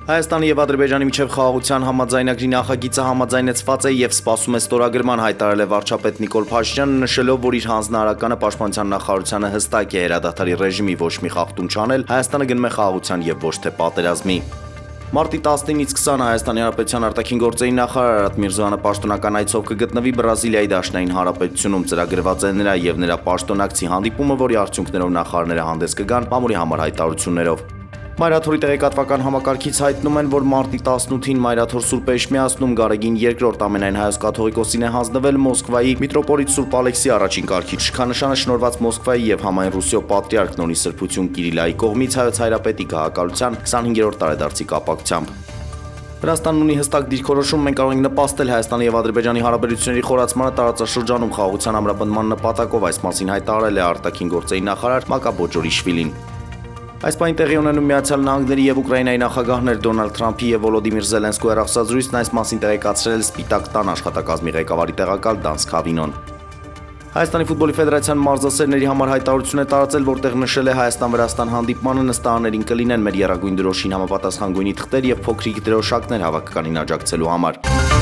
Հայաստանի և Ադրբեջանի միջև խաղաղության համաձայնագրի նախագիծը համաձայնեցված է և սպասում է ստորագրման, հայտարարել է վարչապետ Նիկոլ Փաշինյանը, նշելով, որ իր հանձնարարականը պաշտպանության նախարարությանը հստակ է հրադադարի ռեժիմի ոչ մի խախտում չանել, Հայաստանը գնում է խաղաղության և ոչ թե պատերազմի։ Մարտի 19-ից 20-ը Հայաստանի Հանրապետության արտաքին գործերի նախարար Արարատ Միրզոյանը պաշտոնական այցով կգտնվի Բրազիլիայի Դաշնային Հանրապետությունում, ծրագրված է նրա և նրա պաշտոնակցի հանդիպումը, որի արդյունքներով նախարարները հանդես կգան մամուլի համար հայտարարություններով։ Մայրաթորի տեղեկատվական համակարգից հայտնում են, որ մարտի 18-ին Մայրաթոր Սուրբ Էշմիածնում Գարեգին II ամենայն հայոց կաթողիկոսին է հանձնվել Մոսկվայի միտրոպոլիտ Սուրբ Ալեքսի առաջին կարգի շքանշանը շնորհված Մոսկվայի և համայն Ռուսիո պատրիարք Նորի Սրբություն Կիրիլայի կողմից հայոց հայրապետի գահակալության 25-րդ տարեդարձի կապակցությամբ։ Վրաստանն ունի հստակ դիրքորոշում, մենք կարող ենք նպաստել Հայաստանի և Ադրբեջանի հարաբերությունների խորացմանը տարածաշրջանում խաղաղության ամրապնդման նպատակով, այս մասին հայտարարել է արտաքին գործերի նախարար Մակա Բոջորիշվիլին։ Այս պահին տեղի ունենում Միացյալ Նահանգների և Ուկրաինայի նախագահներ Դոնալդ Թրամփի և Վոլոդիմիր Զելենսկուի հեռախոսազրույցն այս մասին տեղեկացրել Սպիտակ տան աշխատակազմի ղեկավարի տեղակալ Դան Սքավինոն։ Հայաստանի ֆուտբոլի ֆեդերացիան մարզասերների համար հայտարարություն է տարածել, որտեղ նշել է Հայաստան-Վրաստան հանդիպմանը նստարաններին կլինեն մեր եռագույն դրոշին համապատասխան գույնի թղթեր և փոքրիկ դրոշակներ հավաքականին աջակցելու համար։